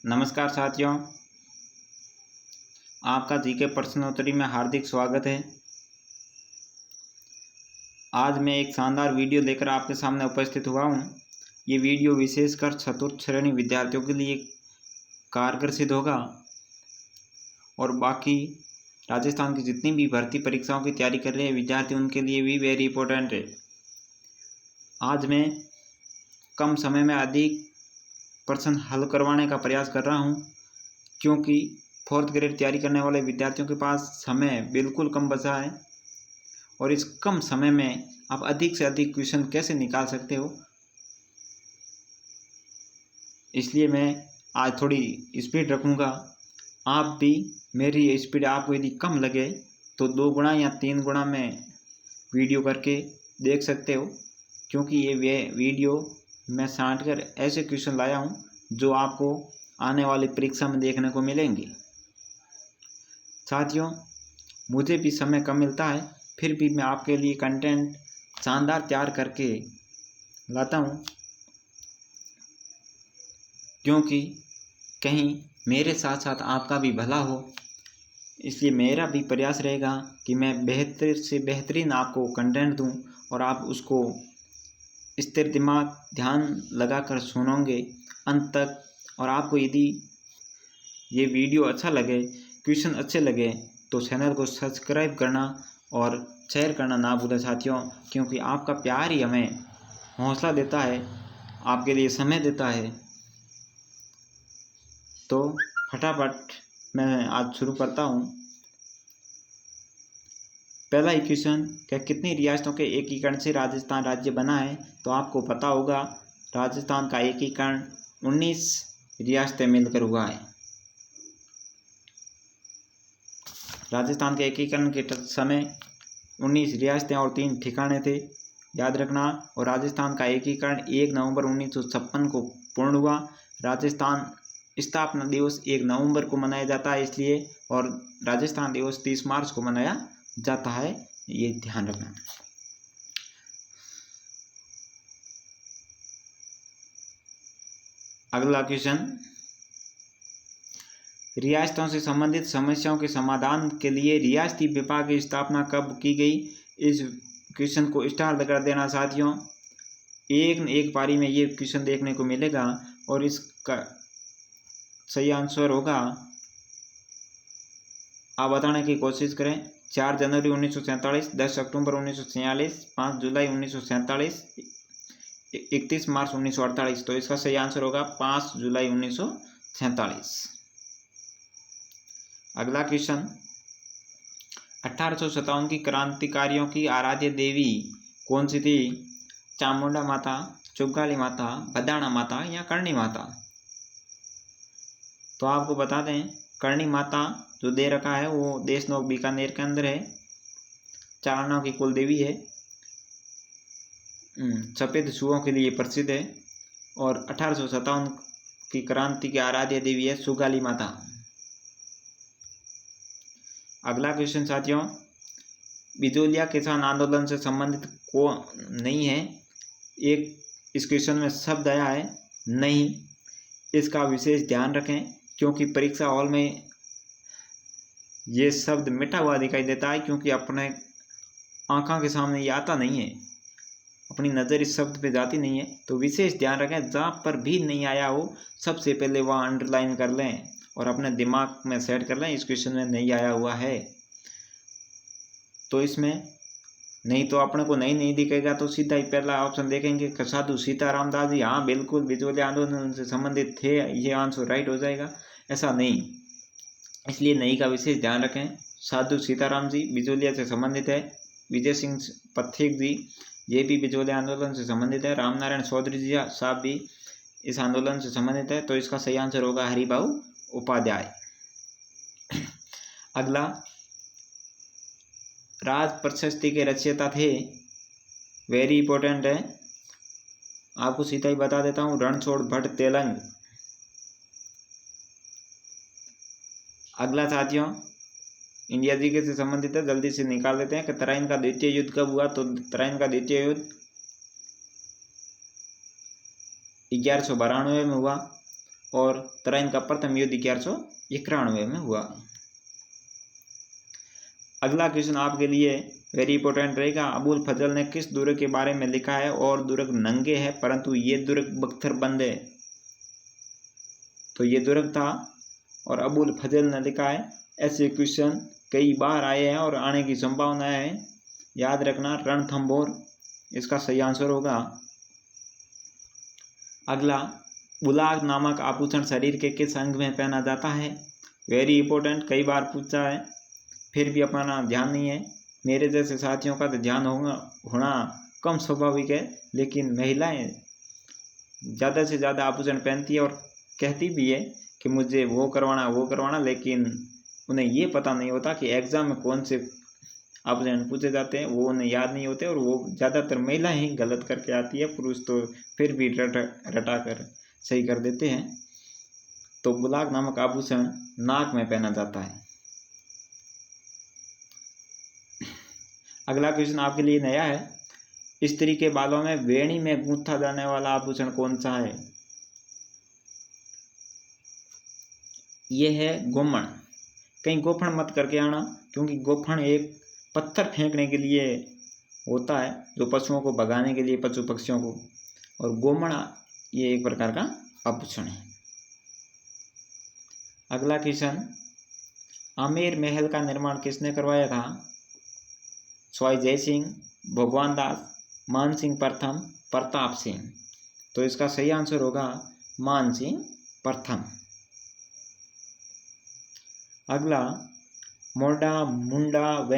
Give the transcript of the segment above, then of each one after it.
नमस्कार साथियों, आपका जीके प्रश्नोत्तरी में हार्दिक स्वागत है। आज मैं एक शानदार वीडियो लेकर आपके सामने उपस्थित हुआ हूँ। ये वीडियो विशेषकर चतुर्थ श्रेणी विद्यार्थियों के लिए कारगर सिद्ध होगा और बाकी राजस्थान की जितनी भी भर्ती परीक्षाओं की तैयारी कर रहे हैं विद्यार्थी उनके लिए भी वेरी इंपॉर्टेंट है। आज मैं कम समय में अधिक प्रश्न हल करवाने का प्रयास कर रहा हूँ, क्योंकि फोर्थ ग्रेड तैयारी करने वाले विद्यार्थियों के पास समय बिल्कुल कम बचा है और इस कम समय में आप अधिक से अधिक क्वेश्चन कैसे निकाल सकते हो, इसलिए मैं आज थोड़ी स्पीड रखूँगा। आप भी मेरी ये स्पीड आपको यदि कम लगे तो 2 गुना या 3 गुना में वीडियो करके देख सकते हो, क्योंकि ये वीडियो मैं छांट कर ऐसे क्वेश्चन लाया हूँ जो आपको आने वाली परीक्षा में देखने को मिलेंगे। साथियों, मुझे भी समय कम मिलता है, फिर भी मैं आपके लिए कंटेंट शानदार तैयार करके लाता हूँ, क्योंकि कहीं मेरे साथ साथ आपका भी भला हो। इसलिए मेरा भी प्रयास रहेगा कि मैं बेहतर से बेहतरीन आपको कंटेंट दूं और आप उसको स्थिर दिमाग ध्यान लगाकर सुनोगे अंत तक। और आपको यदि ये वीडियो अच्छा लगे, क्वेश्चन अच्छे लगे, तो चैनल को सब्सक्राइब करना और शेयर करना ना भूलें साथियों, क्योंकि आपका प्यार ही हमें हौसला देता है, आपके लिए समय देता है। तो फटाफट मैं आज शुरू करता हूँ। पहला ही क्वेश्चन, क्या कितनी रियासतों के एकीकरण से राजस्थान राज्य बना है? तो आपको पता होगा राजस्थान का एकीकरण 19 रियासतें मिलकर हुआ है। राजस्थान के एकीकरण के समय 19 रियासतें और 3 ठिकाने थे, याद रखना। और राजस्थान का एकीकरण 1 नवंबर 1956 को पूर्ण हुआ। राजस्थान स्थापना दिवस 1 नवंबर को मनाया जाता है इसलिए, और राजस्थान दिवस 30 मार्च को मनाया जाता है, ये ध्यान रखना। अगला क्वेश्चन, रियासतों से संबंधित समस्याओं के समाधान के लिए रियासती विभाग की स्थापना कब की गई? इस क्वेश्चन को स्टार कर देना साथियों। एक पारी में ये क्वेश्चन देखने को मिलेगा और इसका सही आंसर होगा, आप बताने की कोशिश करें। 4 जनवरी 1947, 10 अक्टूबर 1946, 5 जुलाई 1947, 31 मार्च 1948। तो इसका सही आंसर होगा 5 जुलाई 1947। अगला क्वेश्चन, 1857 की क्रांतिकारियों की आराध्य देवी कौन सी थी? चामुंडा माता, चुग्गाली माता, बदाना माता या करणी माता? तो आपको बता दें, करणी माता जो दे रखा है वो देशनोक बीकानेर के अंदर है, चारणों की कुल देवी है, सफ़ेद सुओं के लिए प्रसिद्ध है और 1857 की क्रांति की आराध्य देवी है सुगाली माता। अगला क्वेश्चन साथियों, बिजोलिया किसान आंदोलन से संबंधित को नहीं है। एक इस क्वेश्चन में शब्द आया है नहीं, इसका विशेष ध्यान रखें, क्योंकि परीक्षा हॉल में ये शब्द मिटा हुआ दिखाई देता है, क्योंकि अपने आंखों के सामने ये आता नहीं है, अपनी नज़र इस शब्द पे जाती नहीं है। तो विशेष ध्यान रखें, जहाँ पर भी नहीं आया हो सबसे पहले वह अंडरलाइन कर लें और अपने दिमाग में सेट कर लें, इस क्वेश्चन में नहीं आया हुआ है। तो इसमें नहीं तो अपने को नहीं दिखेगा तो सीधा ही पहला ऑप्शन देखेंगे, साधु सीताराम दास जी, हाँ बिल्कुल बिजोलिया आंदोलन से संबंधित थे, ये आंसर राइट हो जाएगा। ऐसा नहीं, इसलिए नहीं का विशेष ध्यान रखें। साधु सीताराम जी बिजोलिया से संबंधित है। विजय सिंह पथिक जी, ये भी बिजोलिया आंदोलन से संबंधित है। रामनारायण चौधरी जी साहब भी इस आंदोलन से संबंधित है। तो इसका सही आंसर होगा हरिभाऊ उपाध्याय। अगला, राज प्रशस्ति के रचयिता थे, वेरी इंपॉर्टेंट है, आपको सीधा ही बता देता हूँ, रणछोड़ भट्ट तेलंग। अगला साथियों, इंडिया जीके से संबंधित है, जल्दी से निकाल देते हैं कि तराइन का द्वितीय युद्ध कब हुआ? तो तराइन का द्वितीय युद्ध 1192 में हुआ। और तराइन का प्रथम युद्ध 1191 में हुआ। अगला क्वेश्चन आपके लिए वेरी इंपॉर्टेंट रहेगा। अबुल फजल ने किस दुर्ग के बारे में लिखा है? और दुर्ग नंगे है परंतु ये दुर्ग बख्तर बंद है। तो ये दुर्ग था और अबुल फजल ने लिखा है। ऐसे क्वेश्चन कई बार आए हैं और आने की संभावना है। याद रखना रणथंभौर इसका सही आंसर होगा। अगला, बुलाग नामक आभूषण शरीर के किस अंग में पहना जाता है? वेरी इंपॉर्टेंट, कई बार पूछा है, फिर भी अपना ध्यान नहीं है। मेरे जैसे साथियों का तो ध्यान होना कम स्वाभाविक है, लेकिन महिलाएं ज़्यादा से ज़्यादा आभूषण पहनती है और कहती भी है कि मुझे वो करवाना, लेकिन उन्हें ये पता नहीं होता कि एग्ज़ाम में कौन से आभूषण पूछे जाते हैं, वो उन्हें याद नहीं होते और वो ज़्यादातर महिलाएं ही गलत करके आती है। पुरुष तो फिर भी रटा कर सही कर देते हैं। तो बुलाग नामक आभूषण नाक में पहना जाता है। अगला क्वेश्चन आपके लिए नया है। स्त्री के बालों में वेणी में गूंथा जाने वाला आभूषण कौन सा है? ये है गोमण। कहीं गोफण मत करके आना, क्योंकि गोफण एक पत्थर फेंकने के लिए होता है, जो पशुओं को भगाने के लिए, पशु पक्षियों को, और गोमण ये एक प्रकार का आभूषण है। अगला क्वेश्चन, आमेर महल का निर्माण किसने करवाया था? सवाई जय सिंह, भगवान दास, मान सिंह प्रथम, प्रताप सिंह। तो इसका सही आंसर होगा मान सिंह प्रथम। अगला, मोरडा, मुंडा व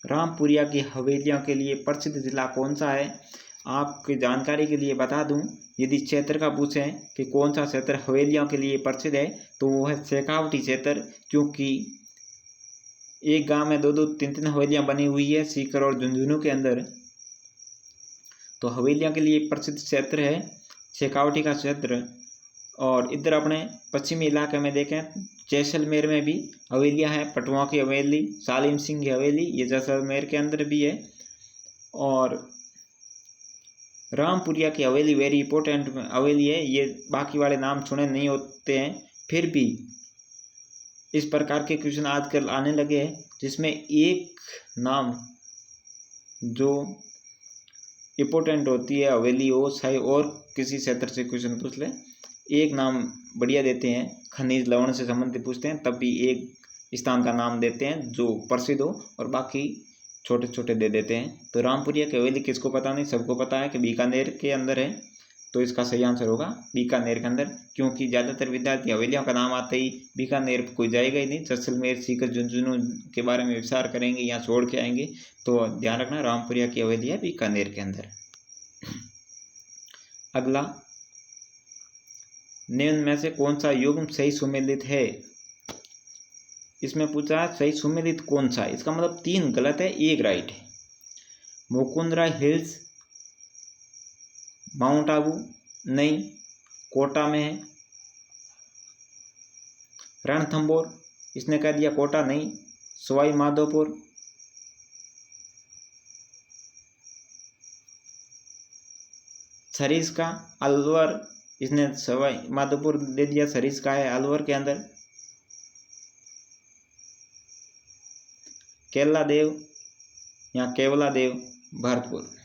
रामपुरिया की हवेलियों के लिए प्रसिद्ध जिला कौन सा है? आपकी जानकारी के लिए बता दूं, यदि क्षेत्र का पूछें कि कौन सा क्षेत्र हवेलियों के लिए प्रसिद्ध है, तो वो है शेखावटी क्षेत्र, क्योंकि एक गांव में 2-2, 3-3 हवेलियां बनी हुई है सीकर और झुंझुनू के अंदर। तो हवेलियां के लिए प्रसिद्ध क्षेत्र है शेखावटी का क्षेत्र। और इधर अपने पश्चिमी इलाके में देखें, जैसलमेर में भी हवेलियां हैं। पटुआ की हवेली, सालिम सिंह की हवेली, ये जैसलमेर के अंदर भी है। और रामपुरिया की हवेली वेरी इंपॉर्टेंट हवेली है। ये बाकी वाले नाम सुने नहीं होते हैं, फिर भी इस प्रकार के क्वेश्चन आजकल आने लगे हैं जिसमें एक नाम जो इम्पोर्टेंट होती है हवेली हो, चाहे और किसी क्षेत्र से क्वेश्चन पूछ ले, एक नाम बढ़िया देते हैं। खनिज लवण से संबंधित पूछते हैं तब भी एक स्थान का नाम देते हैं जो प्रसिद्ध हो, और बाकी छोटे छोटे दे देते हैं। तो रामपुरिया की हवेली किसको पता नहीं, सबको पता है कि बीकानेर के अंदर है। तो इसका सही आंसर होगा बीकानेर के अंदर, क्योंकि ज़्यादातर विद्यार्थी हवेलियों का नाम आते ही बीकानेर कोई जाएगा ही नहीं। जैसलमेर, सीकर, झुंझुनू के बारे में विचार करेंगे या छोड़ के आएंगे। तो ध्यान रखना रामपुरिया की हवेली है बीकानेर के अंदर। अगला, निम्न में से कौन सा युग्म सही सुमेलित है? इसमें पूछा है सही सुमेलित कौन सा है। इसका मतलब 3 गलत है, 1 राइट है। मुकुंदरा हिल्स, माउंट आबू नहीं, कोटा में है। रणथंभौर, इसने कह दिया कोटा नहीं, सवाई माधोपुर। सरिस्का, अलवर, इसने सवाई माधोपुर दे दिया, सरिस्का है अलवर के अंदर। केला देव या केवला देव, भरतपुर।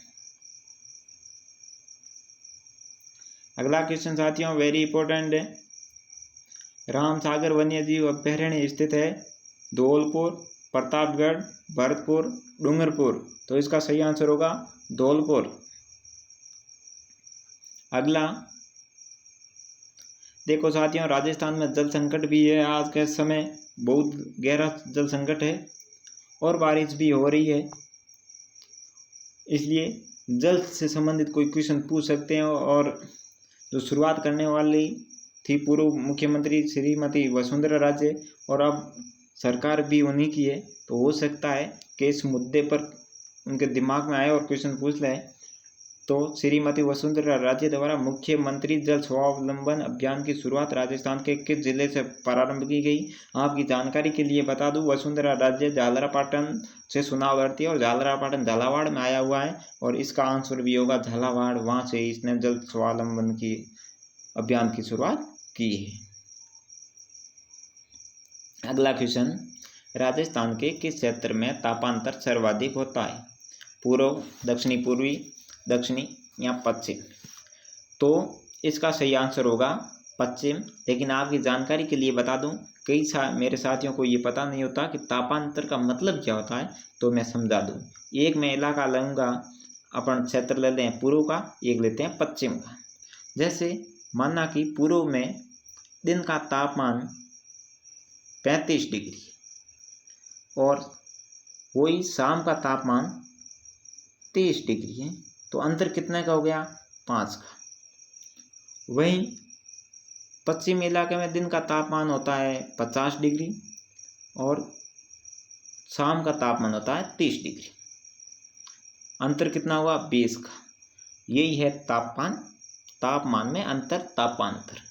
अगला क्वेश्चन साथियों वेरी इंपॉर्टेंट है। रामसागर वन्यजीव अभ्यारण्य स्थित है धौलपुर, प्रतापगढ़, भरतपुर, डूंगरपुर। तो इसका सही आंसर होगा धौलपुर। अगला देखो साथियों, राजस्थान में जल संकट भी है। आज के समय बहुत गहरा जल संकट है और बारिश भी हो रही है, इसलिए जल से संबंधित कोई क्वेश्चन पूछ सकते हैं। और जो शुरुआत करने वाली थी पूर्व मुख्यमंत्री श्रीमती वसुंधरा राजे, और अब सरकार भी उन्हीं की है, तो हो सकता है कि इस मुद्दे पर उनके दिमाग में आए और क्वेश्चन पूछ लें। तो श्रीमती वसुंधरा राजे द्वारा मुख्यमंत्री जल स्वावलंबन अभियान की शुरुआत राजस्थान के किस जिले से प्रारंभ की गई? आपकी जानकारी के लिए बता दूं, वसुंधरा राजे झालरापाटन से चुनाव लड़ती है और झालरापाटन झालावाड़ में आया हुआ है, और इसका आंसर भी होगा झालावाड़। वहाँ से इसने जल स्वावलंबन की अभियान की शुरुआत की है। अगला क्वेश्चन, राजस्थान के किस क्षेत्र में तापांतर सर्वाधिक होता है? पूर्व, दक्षिणी पूर्वी, दक्षिणी या पश्चिम? तो इसका सही आंसर होगा पश्चिम। लेकिन आपकी जानकारी के लिए बता दूं, मेरे साथियों को ये पता नहीं होता कि तापांतर का मतलब क्या होता है, तो मैं समझा दूं। एक मैं इलाका लूँगा, अपन क्षेत्र लेते हैं पूर्व का, एक लेते हैं पश्चिम का। जैसे माना कि पूर्व में दिन का तापमान 35 डिग्री और वही शाम का तापमान 23 डिग्री है, तो अंतर कितने का हो गया? 5 का। वहीं पश्चिमी इलाके में दिन का तापमान होता है 50 डिग्री और शाम का तापमान होता है 30 डिग्री। अंतर कितना हुआ? 20 का। यही है तापमान में अंतर, तापांतर।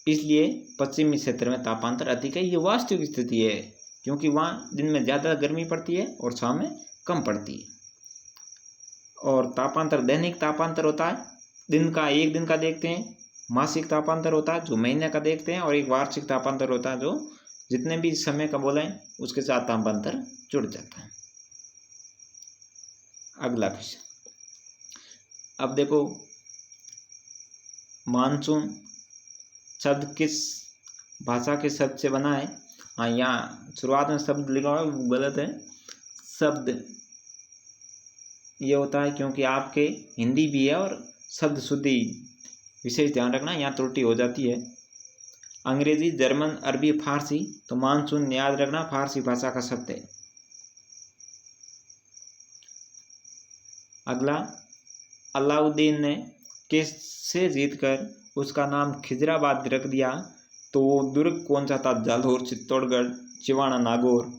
इसलिए पश्चिमी क्षेत्र में तापांतर अधिक है। ये वास्तविक स्थिति है, क्योंकि वहाँ दिन में ज़्यादा गर्मी पड़ती है और शाम में कम पड़ती है। और तापांतर दैनिक तापांतर होता है, एक दिन का देखते हैं। मासिक तापांतर होता है जो महीने का देखते हैं, और एक वार्षिक तापांतर होता है जो जितने भी समय का बोला है उसके साथ तापांतर जुड़ जाता है। अगला क्वेश्चन, अब देखो, मानसून शब्द किस भाषा के शब्द से बना है? हाँ, यहाँ शुरुआत में शब्द लिखा हुआ है वो गलत है। शब्द ये होता है क्योंकि आपके हिंदी भी है और शब्द शुद्धि विशेष ध्यान रखना, यहाँ त्रुटि हो जाती है। अंग्रेजी, जर्मन, अरबी, फारसी, तो मानसून याद रखना फारसी भाषा का शब्द है। अगला, अलाउद्दीन ने किससे जीतकर उसका नाम खिजराबाद रख दिया? तो वो दुर्ग कौन सा था? जालौर, चित्तौड़गढ़, चिवाड़ा, नागौर,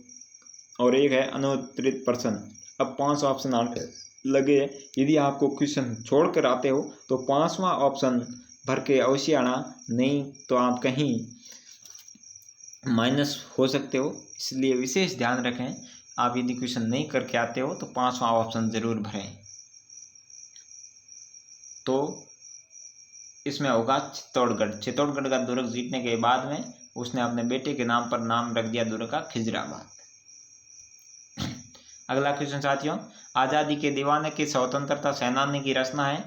और एक है अनुत्तरित प्रश्न। अब 5 ऑप्शन आने लगे। यदि आपको क्वेश्चन छोड़कर आते हो तो 5वां ऑप्शन भर के अवश्य आना, नहीं तो आप कहीं माइनस हो सकते हो। इसलिए विशेष ध्यान रखें, आप यदि क्वेश्चन नहीं करके आते हो तो 5वां ऑप्शन जरूर भरें। तो इसमें होगा चित्तौड़गढ़। चित्तौड़गढ़ का दुर्ग जीतने के बाद में उसने अपने बेटे के नाम पर नाम रख दिया दुर्ग का खिजराबाद। अगला क्वेश्चन साथियों, आज़ादी के दीवाने की स्वतंत्रता सेनानी की रचना है?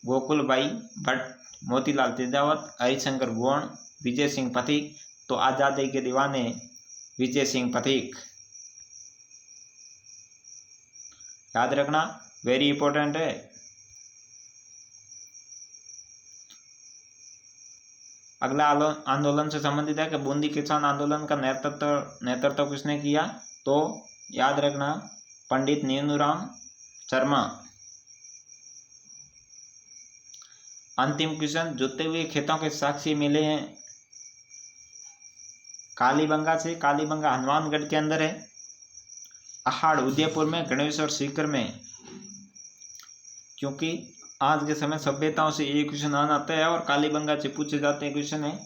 गोकुलबाई भट्ट, मोतीलाल तेजावत, हरिशंकर गोण, विजय सिंह पथिक। तो आज़ादी के दीवाने विजय सिंह पथिक। याद रखना, वेरी इंपॉर्टेंट है। अगला आंदोलन से संबंधित है कि बूंदी किसान आंदोलन का नेतृत्व किसने किया? तो याद रखना, पंडित नीनूराम शर्मा। अंतिम क्वेश्चन, जुते हुए खेतों के साक्षी मिले हैं कालीबंगा से। कालीबंगा हनुमानगढ़ के अंदर है। अहाड़ उदयपुर में, गणेश्वर सीकर में। क्योंकि आज के समय सभ्यताओं से ये क्वेश्चन आना तय है और कालीबंगा से पूछे जाते हैं क्वेश्चन है।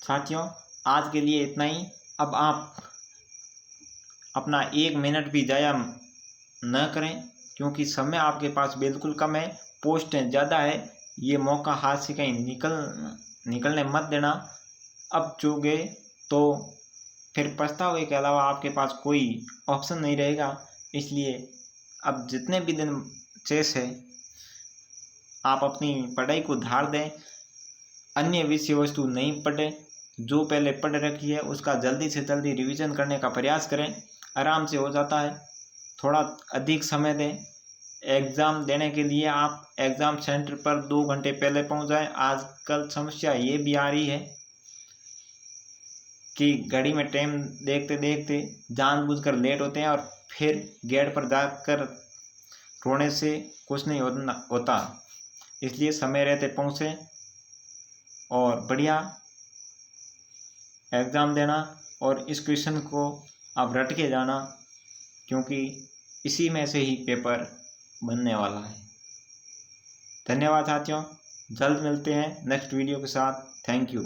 साथियों, आज के लिए इतना ही। अब आप अपना 1 मिनट भी जाया न करें, क्योंकि समय आपके पास बिल्कुल कम है, पोस्टें ज़्यादा है। ये मौका हाथ से कहीं निकलने मत देना। अब चूक गए तो फिर पछतावे के अलावा आपके पास कोई ऑप्शन नहीं रहेगा। इसलिए अब जितने भी दिन शेष है, आप अपनी पढ़ाई को धार दें, अन्य विषय वस्तु नहीं पढ़ें। जो पहले पढ़ रखी है उसका जल्दी से जल्दी रिवीजन करने का प्रयास करें, आराम से हो जाता है। थोड़ा अधिक समय दें। एग्ज़ाम देने के लिए आप एग्ज़ाम सेंटर पर 2 घंटे पहले पहुंच जाएं। आजकल समस्या ये भी आ रही है कि घड़ी में टाइम देखते देखते जानबूझकर लेट होते हैं और फिर गेट पर जाकर रोने से कुछ नहीं होता। इसलिए समय रहते पहुँचे और बढ़िया एग्ज़ाम देना, और इस क्वेश्चन को आप रट के जाना, क्योंकि इसी में से ही पेपर बनने वाला है। धन्यवाद साथियों, जल्द मिलते हैं नेक्स्ट वीडियो के साथ। Thank you.